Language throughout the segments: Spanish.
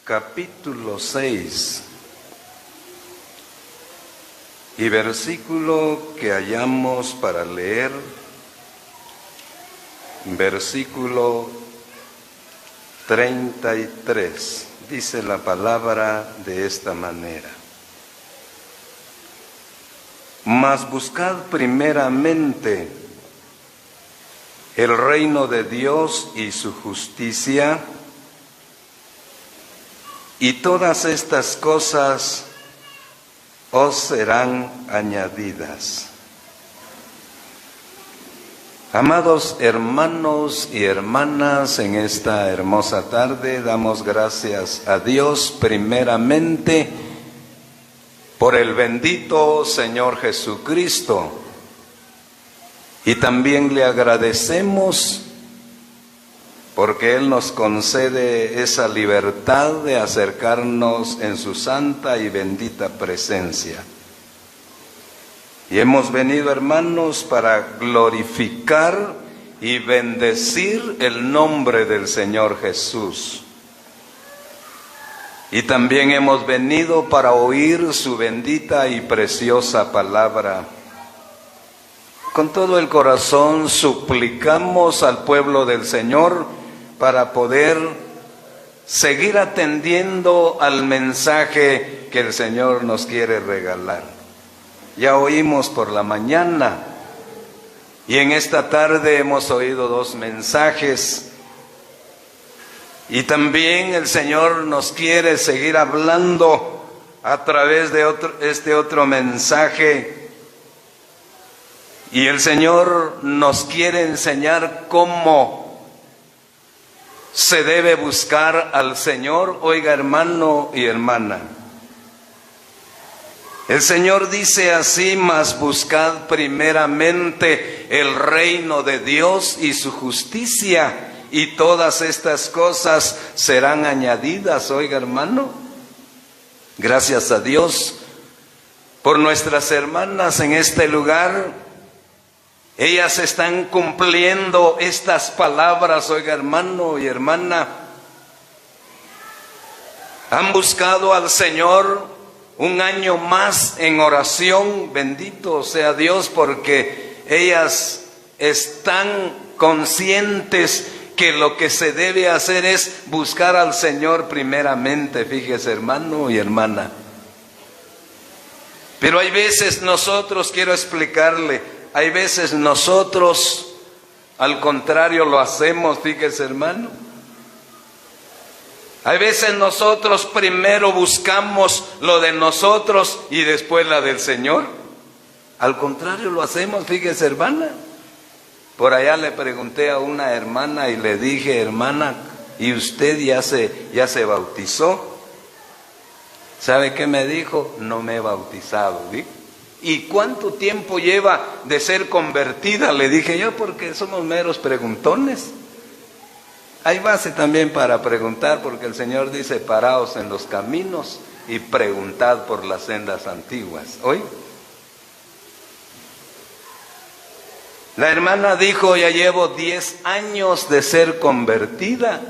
capítulo 6 y versículo que hallamos para leer, versículo 33, dice la palabra de esta manera: Mas buscad primeramente el reino de Dios y su justicia, y todas estas cosas os serán añadidas. Amados hermanos y hermanas, en esta hermosa tarde damos gracias a Dios primeramente por el bendito Señor Jesucristo, y también le agradecemos porque Él nos concede esa libertad de acercarnos en su santa y bendita presencia. Y hemos venido, hermanos, para glorificar y bendecir el nombre del Señor Jesús. Y también hemos venido para oír su bendita y preciosa palabra. Con todo el corazón suplicamos al pueblo del Señor para poder seguir atendiendo al mensaje que el Señor nos quiere regalar. Ya oímos por la mañana y en esta tarde hemos oído 2 mensajes, y también el Señor nos quiere seguir hablando a través de este otro mensaje, y el Señor nos quiere enseñar cómo se debe buscar al Señor. Oiga, hermano y hermana, el Señor dice así: mas buscad primeramente el reino de Dios y su justicia, y todas estas cosas serán añadidas. Oiga, hermano, gracias a Dios por nuestras hermanas en este lugar. Ellas están cumpliendo estas palabras. Oiga, hermano y hermana, han buscado al Señor un año más en oración. Bendito sea Dios, porque ellas están conscientes que lo que se debe hacer es buscar al Señor primeramente. Fíjese, hermano y hermana. Pero hay veces nosotros, quiero explicarle, hay veces nosotros al contrario lo hacemos. Fíjese, hermano, hay veces nosotros primero buscamos lo de nosotros y después la del Señor. Al contrario lo hacemos. Fíjese, hermana, por allá le pregunté a una hermana y le dije: hermana, ¿y usted ya se bautizó? ¿Sabe qué me dijo? No me he bautizado. ¿Sí? ¿Y cuánto tiempo lleva de ser convertida? Le dije yo, porque somos meros preguntones. Hay base también para preguntar, porque el Señor dice: paraos en los caminos y preguntad por las sendas antiguas. ¿Hoy? La hermana dijo: ya llevo 10 años de ser convertida.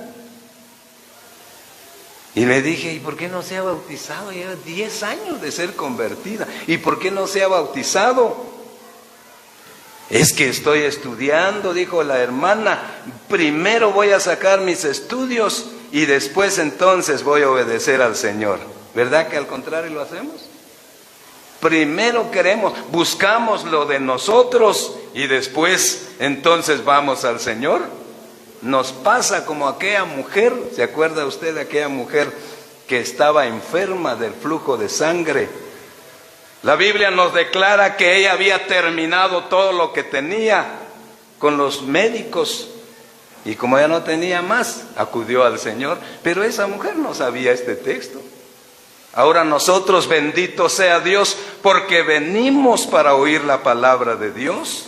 Y le dije: ¿y por qué no se ha bautizado? Lleva 10 años de ser convertida. ¿Y por qué no se ha bautizado? Es que estoy estudiando, dijo la hermana. Primero voy a sacar mis estudios y después entonces voy a obedecer al Señor. ¿Verdad que al contrario lo hacemos? Primero buscamos lo de nosotros y después entonces vamos al Señor. Nos pasa como aquella mujer. ¿Se acuerda usted de aquella mujer que estaba enferma del flujo de sangre? La Biblia nos declara que ella había terminado todo lo que tenía con los médicos, y como ya no tenía más, acudió al Señor. Pero esa mujer no sabía este texto. Ahora nosotros, bendito sea Dios, porque venimos para oír la palabra de Dios.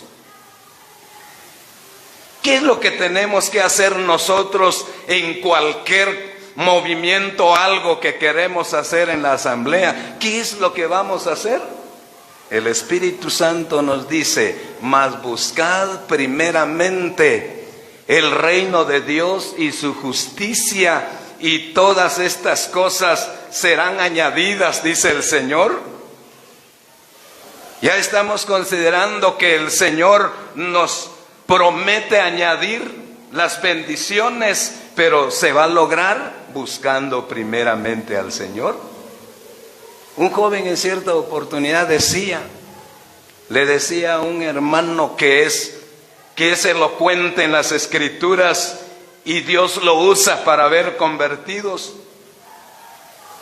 ¿Qué es lo que tenemos que hacer nosotros en cualquier movimiento, algo que queremos hacer en la asamblea? ¿Qué es lo que vamos a hacer? El Espíritu Santo nos dice: mas buscad primeramente el reino de Dios y su justicia, y todas estas cosas serán añadidas, dice el Señor. Ya estamos considerando que el Señor nos promete añadir las bendiciones, pero se va a lograr buscando primeramente al Señor. Un joven en cierta oportunidad le decía a un hermano que es elocuente en las Escrituras y Dios lo usa para ver convertidos: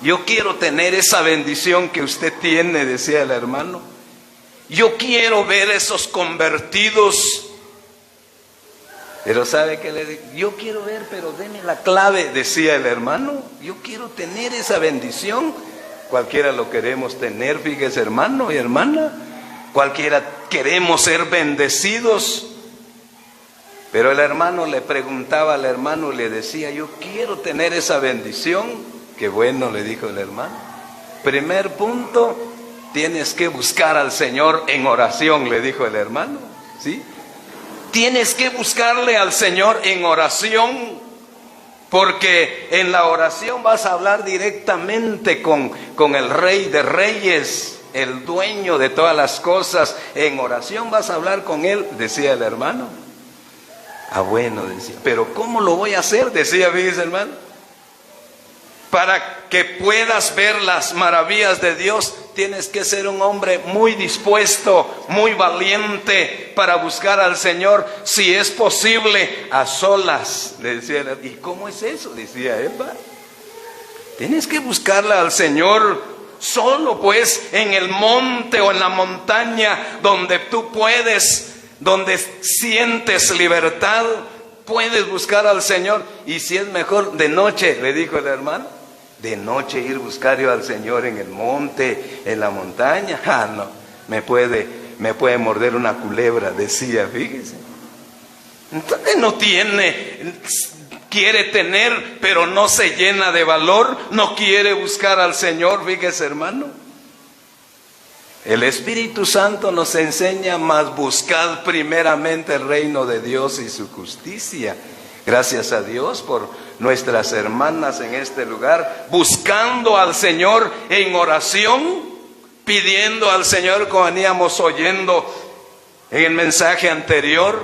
yo quiero tener esa bendición que usted tiene, decía el hermano. Yo quiero ver esos convertidos. Pero ¿sabe qué le digo? Yo quiero ver, pero deme la clave, decía el hermano. Yo quiero tener esa bendición. Cualquiera lo queremos tener, fíjese, hermano y hermana. Cualquiera queremos ser bendecidos. Pero el hermano le preguntaba al hermano y le decía: yo quiero tener esa bendición. Qué bueno, le dijo el hermano. Primer punto, tienes que buscar al Señor en oración, le dijo el hermano. ¿Sí? Tienes que buscarle al Señor en oración, porque en la oración vas a hablar directamente con el Rey de Reyes, el dueño de todas las cosas. En oración vas a hablar con Él, decía el hermano. Ah, bueno, decía. Pero ¿cómo lo voy a hacer? Decía, fíjese, hermano. Para que puedas ver las maravillas de Dios, tienes que ser un hombre muy dispuesto, muy valiente para buscar al Señor, si es posible, a solas. Le decía él. ¿Y cómo es eso? Decía él. Tienes que buscarle al Señor solo, pues, en el monte o en la montaña, donde tú puedes, donde sientes libertad, puedes buscar al Señor. Y si es mejor de noche, le dijo el hermano, de noche ir a buscar yo al Señor en el monte, en la montaña. Ah, no, me puede morder una culebra, decía, fíjese. Entonces quiere tener, pero no se llena de valor, no quiere buscar al Señor, fíjese, hermano. El Espíritu Santo nos enseña: más buscad primeramente el reino de Dios y su justicia. Gracias a Dios por nuestras hermanas en este lugar, buscando al Señor en oración, pidiendo al Señor, como veníamos oyendo en el mensaje anterior,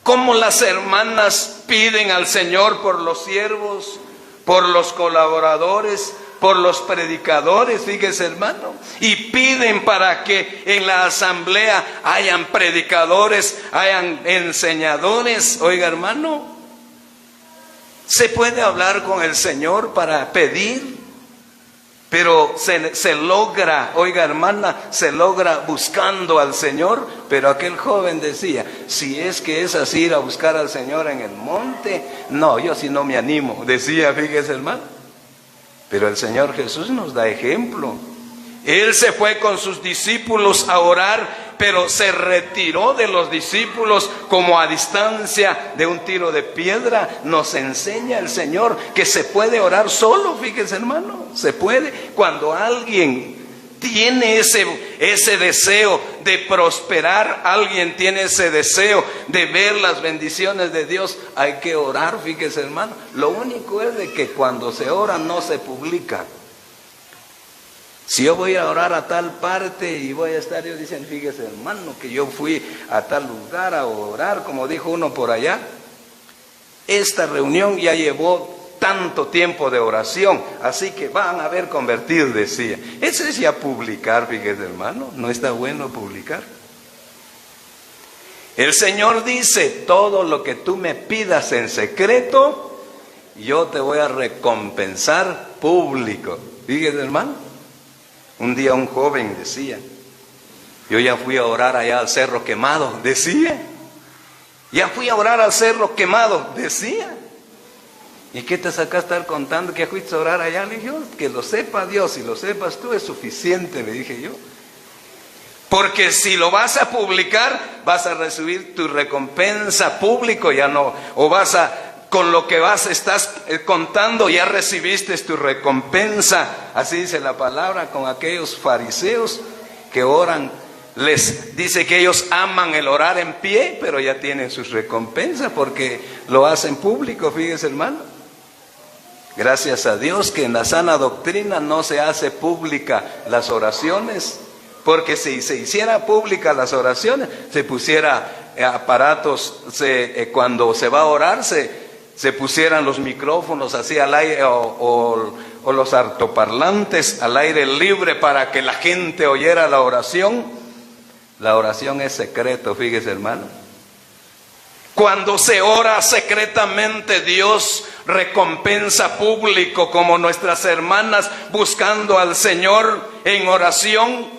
cómo las hermanas piden al Señor por los siervos, por los colaboradores, por los predicadores, fíjese, hermano, y piden para que en la asamblea hayan predicadores, hayan enseñadores. Oiga, hermano, se puede hablar con el Señor para pedir, pero se logra, oiga, hermana, se logra buscando al Señor. Pero aquel joven decía: si es que es así, ir a buscar al Señor en el monte, no, yo sí no me animo, decía, fíjese, hermano. Pero el Señor Jesús nos da ejemplo. Él se fue con sus discípulos a orar, pero se retiró de los discípulos como a distancia de un tiro de piedra. Nos enseña el Señor que se puede orar solo, fíjese, hermano, se puede. Cuando alguien tiene ese deseo de prosperar, alguien tiene ese deseo de ver las bendiciones de Dios, hay que orar, fíjese, hermano. Lo único es de que cuando se ora no se publica. Si yo voy a orar a tal parte y voy a estar, ellos dicen: fíjese, hermano, que yo fui a tal lugar a orar, como dijo uno por allá, esta reunión ya llevó tanto tiempo de oración, así que van a haber convertidos, decía. Eso es ya publicar, fíjese, hermano, no está bueno publicar. El Señor dice: todo lo que tú me pidas en secreto, yo te voy a recompensar público. Fíjese, hermano. Un día un joven decía: yo ya fui a orar allá al Cerro Quemado, decía. Ya fui a orar al Cerro Quemado, decía. ¿Y qué te sacaste a estar contando que fuiste a orar allá? Le dije: que lo sepa Dios y lo sepas tú es suficiente, le dije yo. Porque si lo vas a publicar, vas a recibir tu recompensa público, ya no, o con lo que estás contando, ya recibiste tu recompensa. Así dice la palabra con aquellos fariseos que oran. Les dice que ellos aman el orar en pie, pero ya tienen sus recompensas porque lo hacen público, fíjese, hermano. Gracias a Dios que en la sana doctrina no se hace pública las oraciones, porque si se hiciera pública las oraciones, se pusiera aparatos, cuando se va a orar, se pusieran los micrófonos así al aire o los altoparlantes al aire libre para que la gente oyera la oración. La oración es secreto, fíjese, hermano. Cuando se ora secretamente, Dios recompensa público, como nuestras hermanas buscando al Señor en oración.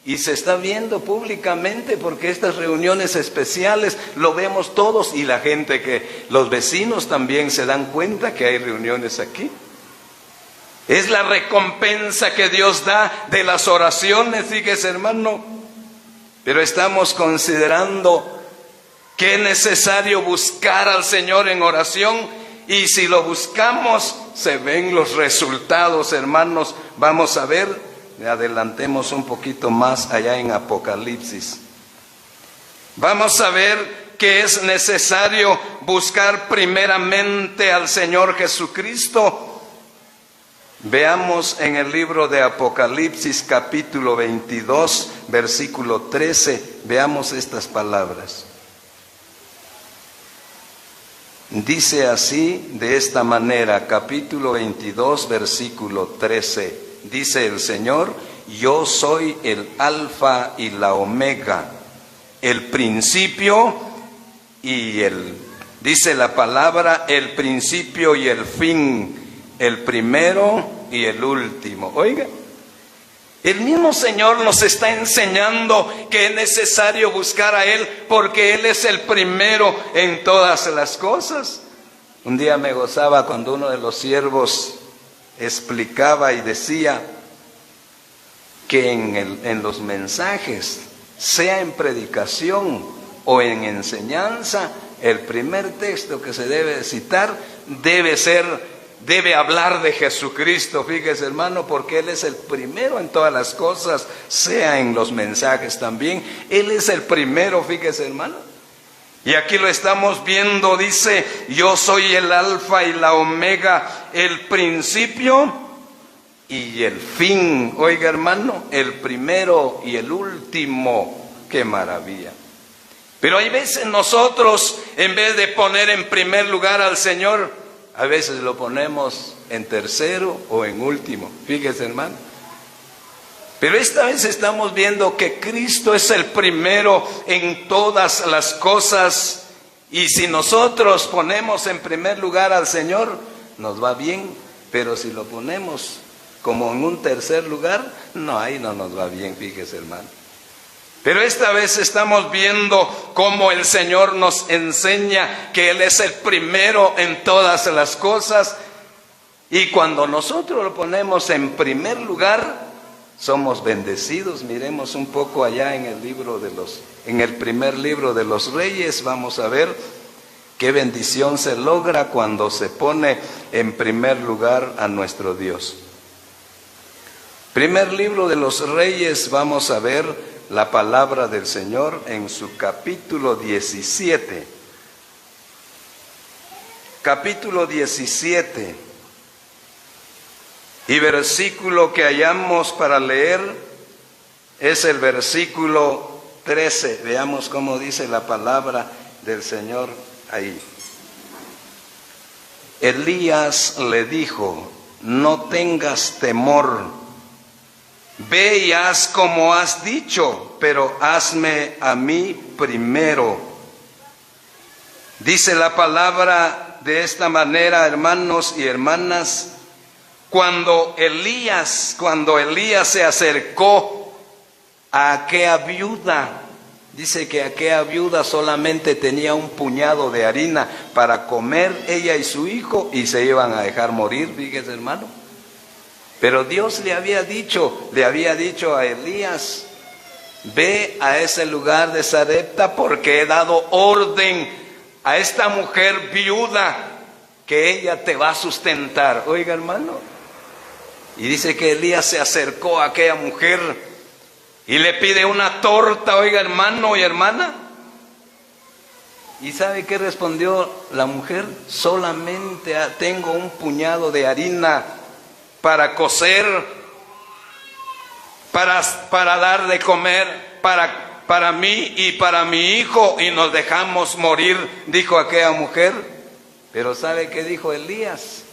Y se está viendo públicamente, porque estas reuniones especiales lo vemos todos, y la gente, los vecinos también se dan cuenta que hay reuniones aquí. Es la recompensa que Dios da de las oraciones, fíjese, hermano. Pero estamos considerando que es necesario buscar al Señor en oración, y si lo buscamos, se ven los resultados, hermanos. Vamos a ver, adelantemos un poquito más allá en Apocalipsis. Vamos a ver que es necesario buscar primeramente al Señor Jesucristo. Veamos en el libro de Apocalipsis, capítulo 22, versículo 13, veamos estas palabras. Dice así, de esta manera, capítulo 22, versículo 13, dice el Señor: yo soy el alfa y la omega, el principio y dice la palabra, el principio y el fin, el primero y el último. Oiga, el mismo Señor nos está enseñando que es necesario buscar a Él, porque Él es el primero en todas las cosas. Un día me gozaba cuando uno de los siervos explicaba y decía que en los mensajes, sea en predicación o en enseñanza, el primer texto que se debe citar debe hablar de Jesucristo, fíjese, hermano, porque Él es el primero en todas las cosas, sea en los mensajes también. Él es el primero, fíjese, hermano. Y aquí lo estamos viendo, dice: yo soy el alfa y la omega, el principio y el fin. Oiga, hermano, el primero y el último. ¡Qué maravilla! Pero hay veces nosotros, en vez de poner en primer lugar al Señor, a veces lo ponemos en tercero o en último, fíjese, hermano. Pero esta vez estamos viendo que Cristo es el primero en todas las cosas, y si nosotros ponemos en primer lugar al Señor, nos va bien, pero si lo ponemos como en un tercer lugar, no, ahí no nos va bien, fíjese, hermano. Pero esta vez estamos viendo cómo el Señor nos enseña que Él es el primero en todas las cosas, y cuando nosotros lo ponemos en primer lugar, somos bendecidos. Miremos un poco allá en el primer libro de los Reyes. Vamos a ver qué bendición se logra cuando se pone en primer lugar a nuestro Dios. Primer libro de los Reyes, vamos a ver la palabra del Señor en su capítulo 17. Capítulo 17. Y versículo que hallamos para leer es el versículo 13. Veamos cómo dice la palabra del Señor ahí. Elías le dijo: no tengas temor, ve y haz como has dicho, pero hazme a mí primero. Dice la palabra de esta manera, hermanos y hermanas: Cuando Elías se acercó a aquella viuda, dice que aquella viuda solamente tenía un puñado de harina para comer ella y su hijo, y se iban a dejar morir, fíjese, hermano. Pero Dios le había dicho a Elías: ve a ese lugar de Sarepta, porque he dado orden a esta mujer viuda que ella te va a sustentar. Oiga, hermano. Y dice que Elías se acercó a aquella mujer y le pide una torta, oiga, hermano y hermana. ¿Y sabe qué respondió la mujer? Solamente tengo un puñado de harina para cocer, para dar de comer, para mí y para mi hijo, y nos dejamos morir, dijo aquella mujer. Pero ¿sabe qué dijo Elías?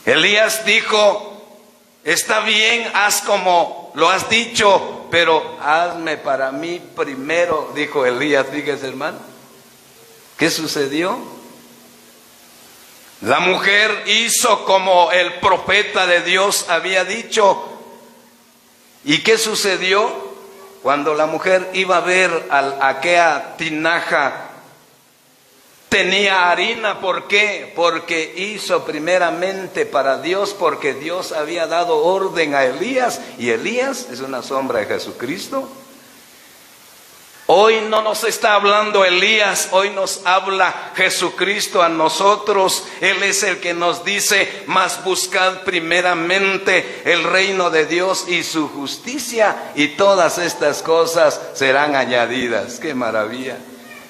Elías dijo: está bien, haz como lo has dicho, pero hazme para mí primero, dijo Elías. Fíjese, hermano, ¿qué sucedió? La mujer hizo como el profeta de Dios había dicho. ¿Y qué sucedió? Cuando la mujer iba a ver aquella tinaja, tenía harina. ¿Por qué? Porque hizo primeramente para Dios, porque Dios había dado orden a Elías, y Elías es una sombra de Jesucristo. Hoy no nos está hablando Elías, hoy nos habla Jesucristo a nosotros. Él es el que nos dice: mas buscad primeramente el reino de Dios y su justicia, y todas estas cosas serán añadidas. ¡Qué maravilla!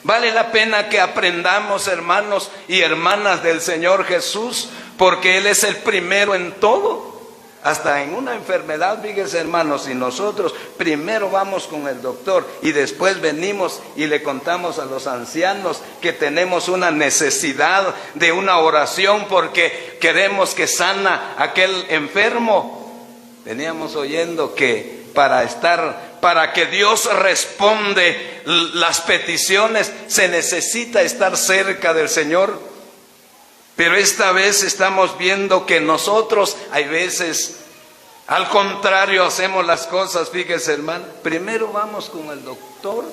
Vale la pena que aprendamos, hermanos y hermanas del Señor Jesús, porque Él es el primero en todo. Hasta en una enfermedad, fíjense, hermanos, si nosotros primero vamos con el doctor y después venimos y le contamos a los ancianos que tenemos una necesidad de una oración porque queremos que sana aquel enfermo. Veníamos oyendo que para que Dios responde las peticiones, se necesita estar cerca del Señor. Pero esta vez estamos viendo que nosotros, hay veces, al contrario, hacemos las cosas. Fíjese, hermano, primero vamos con el doctor,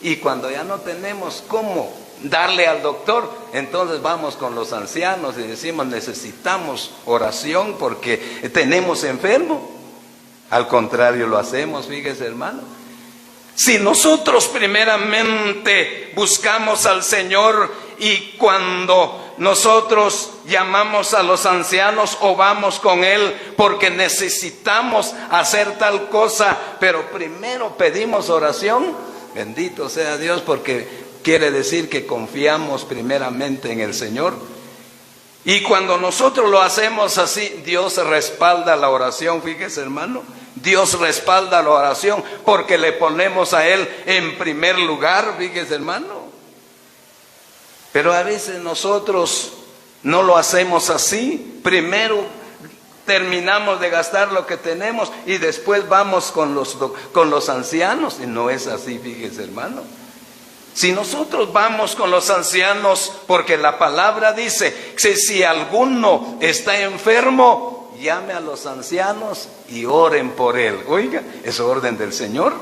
y cuando ya no tenemos cómo darle al doctor, entonces vamos con los ancianos y decimos: necesitamos oración porque tenemos enfermo. Al contrario lo hacemos, fíjese, hermano. Si nosotros primeramente buscamos al Señor, y cuando nosotros llamamos a los ancianos o vamos con Él porque necesitamos hacer tal cosa, pero primero pedimos oración, bendito sea Dios, porque quiere decir que confiamos primeramente en el Señor. Y cuando nosotros lo hacemos así, Dios respalda la oración. Fíjese, hermano, Dios respalda la oración porque le ponemos a Él en primer lugar. Fíjese, hermano. Pero a veces nosotros no lo hacemos así. Primero terminamos de gastar lo que tenemos y después vamos con los ancianos. Y no es así, fíjese, hermano. Si nosotros vamos con los ancianos, porque la palabra dice que si alguno está enfermo, llame a los ancianos y oren por él. Oiga, es orden del Señor.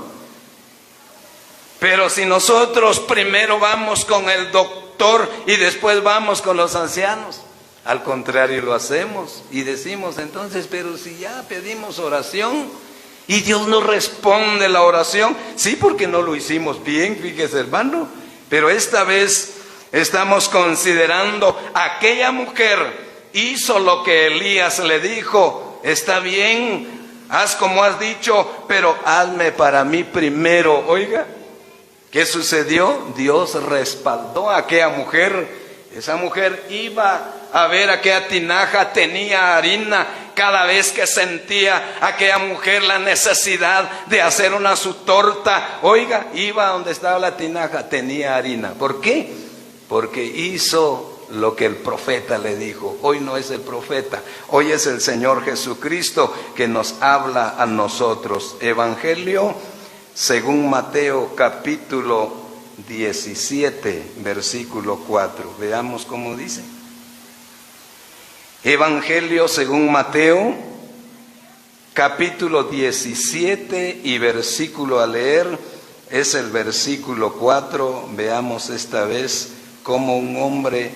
Pero si nosotros primero vamos con el doctor y después vamos con los ancianos, al contrario lo hacemos y decimos entonces: pero si ya pedimos oración y Dios no responde la oración, sí, porque no lo hicimos bien, fíjese, hermano. Pero esta vez estamos considerando, aquella mujer hizo lo que Elías le dijo: está bien, haz como has dicho, pero hazme para mí primero. Oiga, ¿qué sucedió? Dios respaldó a aquella mujer. Esa mujer iba a ver aquella tinaja, tenía harina. Cada vez que sentía aquella mujer la necesidad de hacer su torta, oiga, iba donde estaba la tinaja, tenía harina. ¿Por qué? Porque hizo lo que el profeta le dijo. Hoy no es el profeta, hoy es el Señor Jesucristo que nos habla a nosotros. Evangelio según Mateo, capítulo 17, versículo 4. Veamos cómo dice. Evangelio según Mateo, capítulo 17 y versículo a leer es el versículo 4. Veamos esta vez cómo un hombre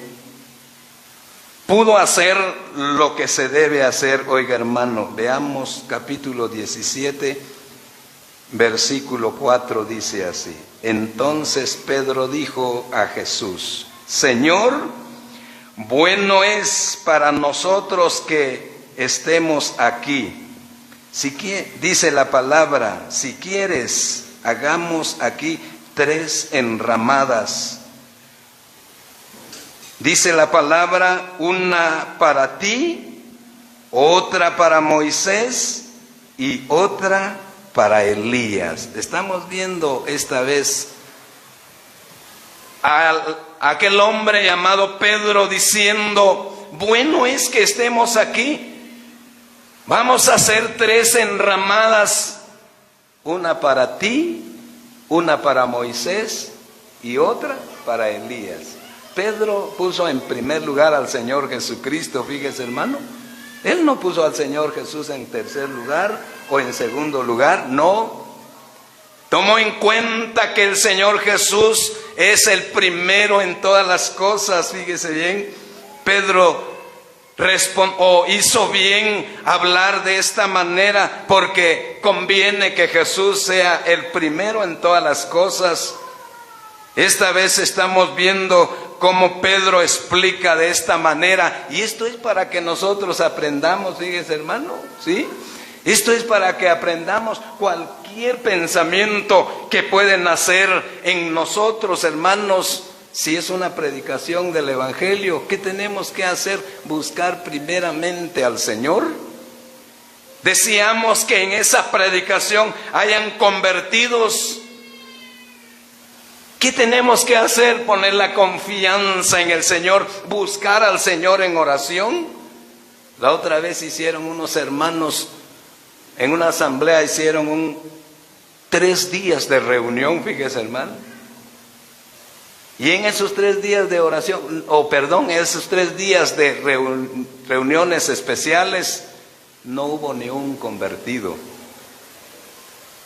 pudo hacer lo que se debe hacer. Oiga, hermano, veamos capítulo 17, versículo 4, dice así. Entonces Pedro dijo a Jesús: Señor, bueno es para nosotros que estemos aquí. Dice la palabra: si quieres, hagamos aquí 3 enramadas, Dice la palabra, una para ti, otra para Moisés y otra para Elías. Estamos viendo esta vez a aquel hombre llamado Pedro diciendo, bueno es que estemos aquí, vamos a hacer 3 enramadas, una para ti, una para Moisés y otra para Elías. Pedro puso en primer lugar al Señor Jesucristo, fíjese hermano. Él no puso al Señor Jesús en tercer lugar o en segundo lugar, no. Tomó en cuenta que el Señor Jesús es el primero en todas las cosas, fíjese bien. Pedro hizo bien hablar de esta manera porque conviene que Jesús sea el primero en todas las cosas. Esta vez estamos viendo cómo Pedro explica de esta manera, y esto es para que nosotros aprendamos, fíjese hermano, ¿sí? Esto es para que aprendamos cualquier pensamiento que puede nacer en nosotros, hermanos. Si es una predicación del Evangelio, ¿qué tenemos que hacer? Buscar primeramente al Señor. Deseamos que en esa predicación hayan convertidos. ¿Qué tenemos que hacer? Poner la confianza en el Señor, buscar al Señor en oración. La otra vez hicieron unos hermanos, en una asamblea hicieron 3 días de reunión, fíjese hermano. Y en esos 3 días de oración, esos 3 días de reuniones especiales, no hubo ni un convertido.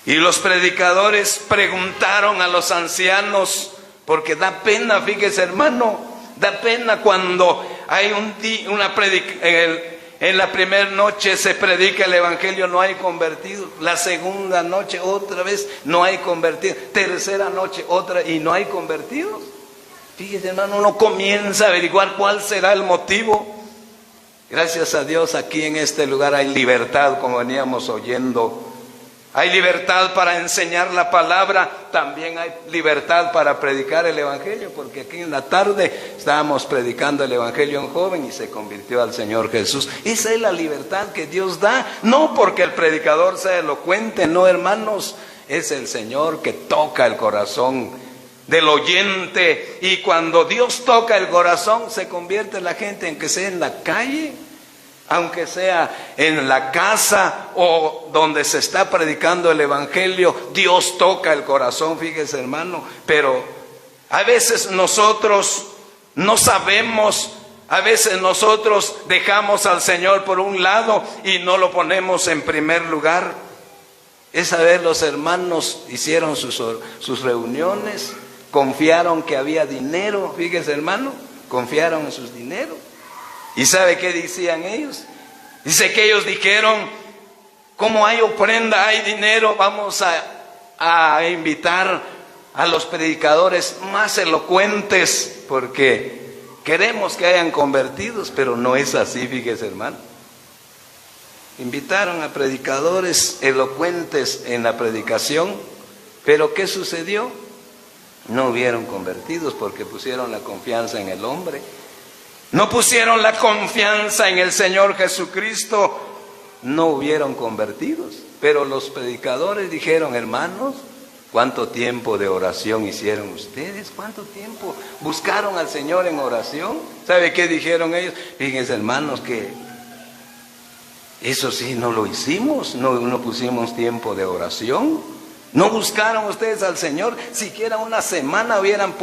Y los predicadores preguntaron a los ancianos, porque da pena, fíjese hermano, da pena cuando hay en la primera noche se predica el Evangelio, no hay convertidos. La segunda noche otra vez no hay convertidos. Tercera noche otra y no hay convertidos. Fíjese hermano, uno comienza a averiguar cuál será el motivo. Gracias a Dios aquí en este lugar hay libertad, como veníamos oyendo. Hay libertad para enseñar la palabra, también hay libertad para predicar el Evangelio, porque aquí en la tarde estábamos predicando el Evangelio a un joven y se convirtió al Señor Jesús. Esa es la libertad que Dios da, no porque el predicador sea elocuente, no hermanos, es el Señor que toca el corazón del oyente, y cuando Dios toca el corazón se convierte la gente, aunque sea en la calle, aunque sea en la casa o donde se está predicando el Evangelio, Dios toca el corazón, fíjese hermano. Pero a veces nosotros no sabemos, a veces nosotros dejamos al Señor por un lado y no lo ponemos en primer lugar. Esa vez los hermanos hicieron sus reuniones, confiaron que había dinero, fíjese hermano, confiaron en sus dineros. ¿Y sabe qué decían ellos? Dice que ellos dijeron, como hay ofrenda, hay dinero, vamos a invitar a los predicadores más elocuentes, porque queremos que hayan convertidos, pero no es así, fíjese hermano. Invitaron a predicadores elocuentes en la predicación, pero ¿qué sucedió? No hubieron convertidos porque pusieron la confianza en el hombre. No pusieron la confianza en el Señor Jesucristo, no hubieron convertidos. Pero los predicadores dijeron, hermanos, ¿cuánto tiempo de oración hicieron ustedes? ¿Cuánto tiempo buscaron al Señor en oración? ¿Sabe qué dijeron ellos? Fíjense hermanos que eso sí no lo hicimos, no pusimos tiempo de oración. ¿No buscaron ustedes al Señor? Siquiera una semana hubieran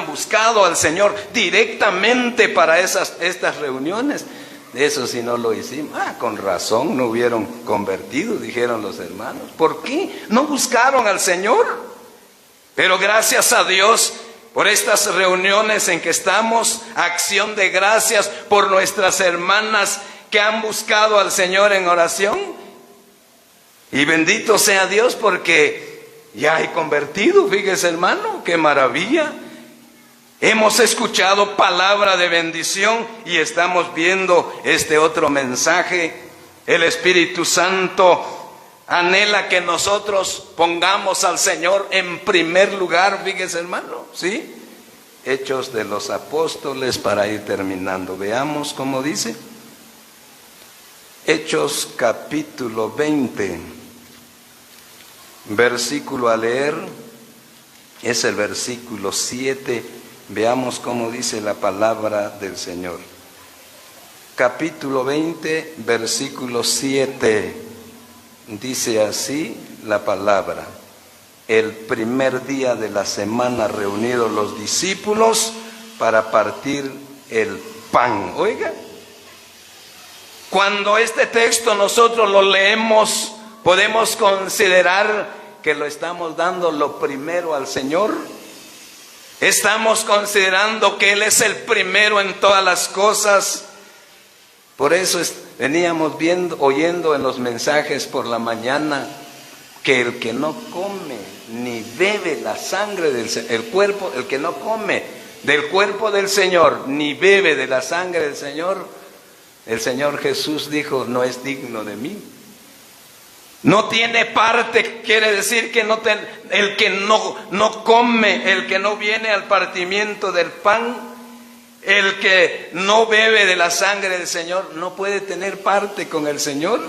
buscado al Señor directamente para estas reuniones. Eso sí no lo hicimos. Con razón no hubieron convertido, dijeron los hermanos. ¿Por qué? No buscaron al Señor. Pero gracias a Dios por estas reuniones en que estamos, acción de gracias por nuestras hermanas que han buscado al Señor en oración. Y bendito sea Dios porque ya hay convertido, fíjese hermano, qué maravilla. Hemos escuchado palabra de bendición y estamos viendo este otro mensaje. El Espíritu Santo anhela que nosotros pongamos al Señor en primer lugar, fíjese hermano, ¿sí? Hechos de los Apóstoles, para ir terminando. Veamos cómo dice. Hechos capítulo 20, versículo a leer, es el versículo 7. Veamos cómo dice la palabra del Señor. Capítulo 20, versículo 7. Dice así la palabra: el primer día de la semana reunidos los discípulos para partir el pan. Oiga, cuando este texto nosotros lo leemos, podemos considerar que lo estamos dando lo primero al Señor. Estamos considerando que Él es el primero en todas las cosas. Por eso veníamos oyendo en los mensajes por la mañana que el que no come ni bebe la sangre el que no come del cuerpo del Señor ni bebe de la sangre del Señor, el Señor Jesús dijo, no es digno de mí. No tiene parte, quiere decir que el que no come, el que no viene al partimiento del pan, el que no bebe de la sangre del Señor, no puede tener parte con el Señor.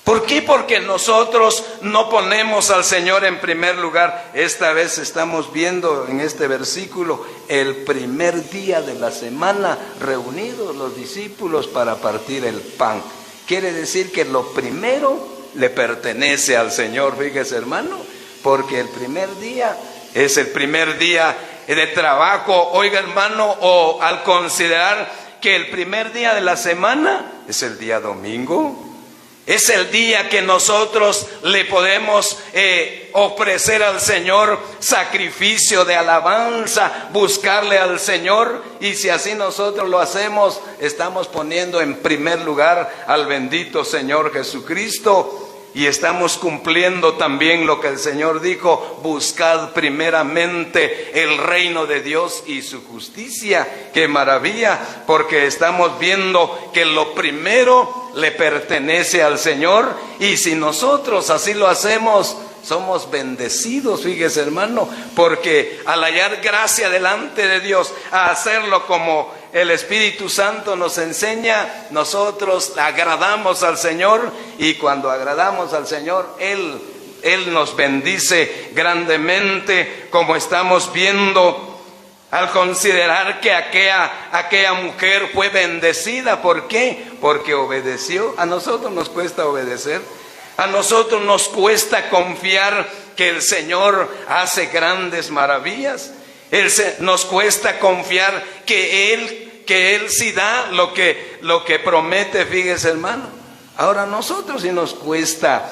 ¿Por qué? Porque nosotros no ponemos al Señor en primer lugar. Esta vez estamos viendo en este versículo el primer día de la semana reunidos los discípulos para partir el pan. Quiere decir que lo primero le pertenece al Señor, fíjese hermano, porque el primer día es el primer día de trabajo. Oiga hermano, o al considerar que el primer día de la semana es el día domingo, es el día que nosotros le podemos ofrecer al Señor sacrificio de alabanza, buscarle al Señor, y si así nosotros lo hacemos, estamos poniendo en primer lugar al bendito Señor Jesucristo. Y estamos cumpliendo también lo que el Señor dijo: buscad primeramente el reino de Dios y su justicia. ¡Qué maravilla! Porque estamos viendo que lo primero le pertenece al Señor, y si nosotros así lo hacemos, somos bendecidos, fíjese hermano, porque al hallar gracia delante de Dios, a hacerlo como el Espíritu Santo nos enseña, nosotros agradamos al Señor, y cuando agradamos al Señor, Él nos bendice grandemente, como estamos viendo al considerar que aquella mujer fue bendecida. ¿Por qué? Porque obedeció. A nosotros nos cuesta obedecer. A nosotros nos cuesta confiar que el Señor hace grandes maravillas. Nos cuesta confiar que Él sí da lo que promete, fíjese hermano. Ahora nosotros sí nos cuesta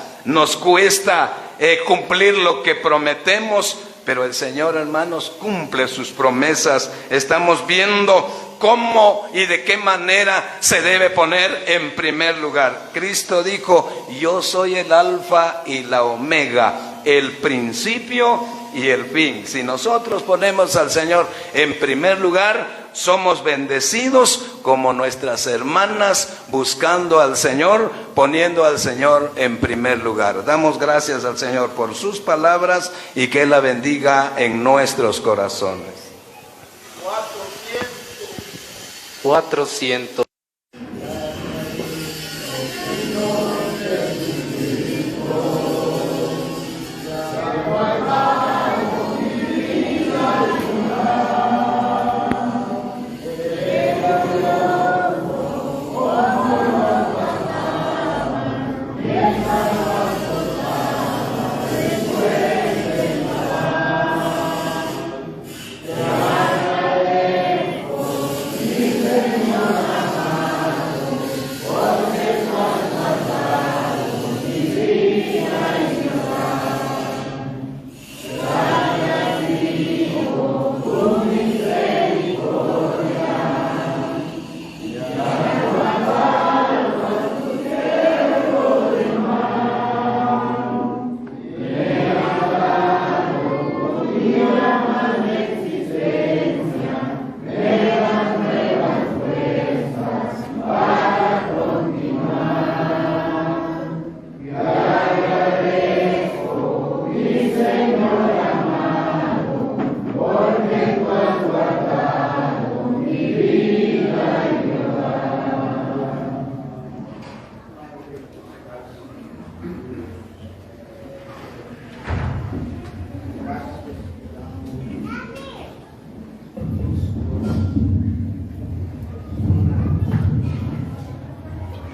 cumplir lo que prometemos, pero el Señor, hermanos, cumple sus promesas. Estamos viendo cómo y de qué manera se debe poner en primer lugar. Cristo dijo: yo soy el alfa y la omega, el principio y el fin. Si nosotros ponemos al Señor en primer lugar, somos bendecidos como nuestras hermanas, buscando al Señor, poniendo al Señor en primer lugar. Damos gracias al Señor por sus palabras, y que Él la bendiga en nuestros corazones. 400.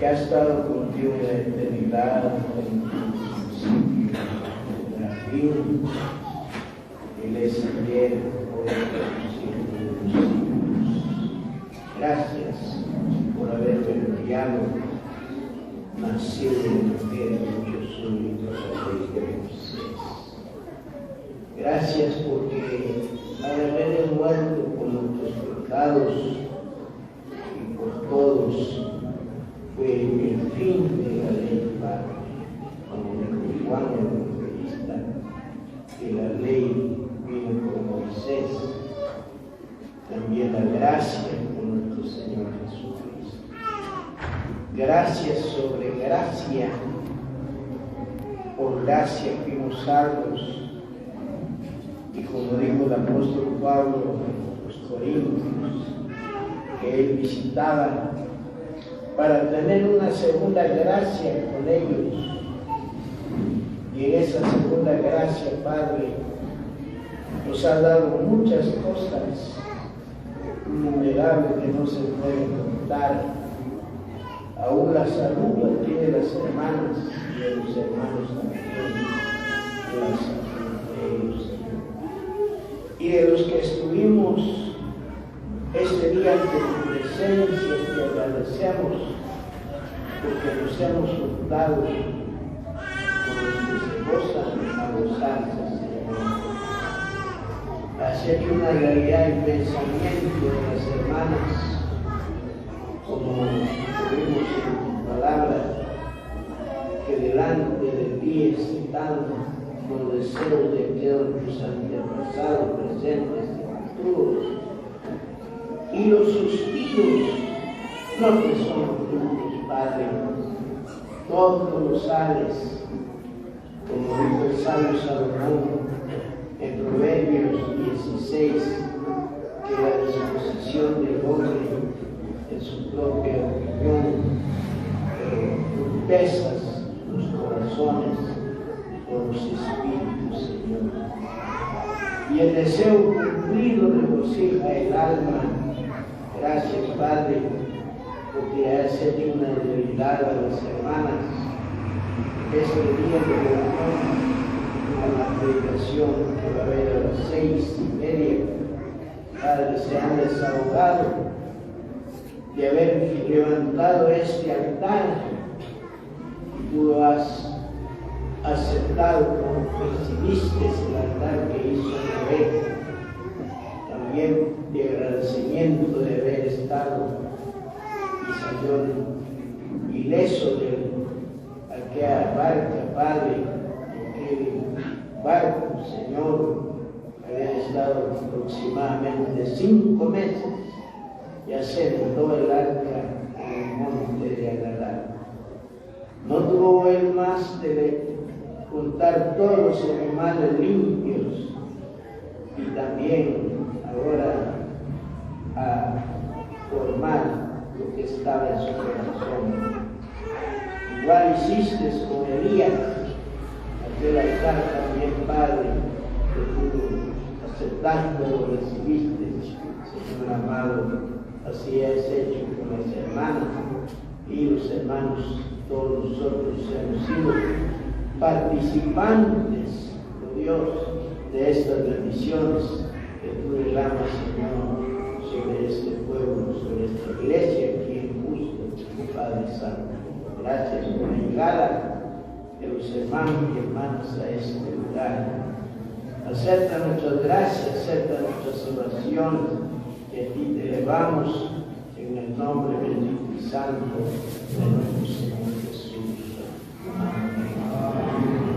que ha estado contigo en la eternidad, en tu principio, en la fin, Él es ayer, hoy, por los siglos. Gracias por haberme enviado, nacido de mujer, yo soy la ley de Moisés. Gracias porque al haber muerto por nuestros pecados y por todos, fue el fin de la ley, Padre, como dijo Juan el Evangelista, que la ley vino por Moisés, también la gracia por nuestro Señor Jesucristo. Gracias sobre gracia, por gracia fuimos salvos. Y como dijo el apóstol Pablo a los Corintios, que él visitaba para tener una segunda gracia con ellos. Y en esa segunda gracia, Padre, nos ha dado muchas cosas innumerables que no se pueden contar. Aún la salud la tiene las hermanas y de los hermanos también. La salud de ellos. Y de los que estuvimos este día ante tu presencia, te agradecemos porque nos hemos juntado con los que se gozan a gozarse, Señor. Has hecho una realidad el pensamiento de las hermanas, como tuvimos en tu palabra, que delante de ti están los deseos de que tus antepasados, presentes y futuros, y los suspiros no que son tuyos, Padre, todos los sales, como dijo el sabio Salomón en Proverbios 16, que la disposición del hombre en su propia opinión, tú pesas los corazones por los espíritus, Señor. Y el deseo cumplido regocija el alma. Gracias, Padre, porque has hecho una realidad a las hermanas. Este día de reunión a la predicación que va a haber a las 6:30, Padre, se han desahogado de haber levantado este altar y tú lo has aceptado como recibiste el altar que hizo Noé, también de agradecimiento de haber estado y salió ileso de aquella barca, Padre, aquel barco, Señor, habían estado aproximadamente 5 meses y asentó el arca en el monte de Agalar. No tuvo él más de juntar todos los animales limpios y también ahora a formar lo que estaba en su corazón. Igual hiciste con Elías, aquel altar también, Padre, que tú aceptando lo recibiste, Señor amado, así has hecho con las hermanas y los hermanos, todos nosotros hemos sido participantes, oh Dios, de estas bendiciones que tú derramas, Señor, sobre este pueblo, sobre esta iglesia aquí en Justo, Padre Santo. Gracias por la llegada de los hermanos y hermanas a este lugar. Acepta nuestras gracias, acepta nuestras oraciones, que a ti te elevamos en el nombre bendito y santo de nuestro Señor Jesús. Amén.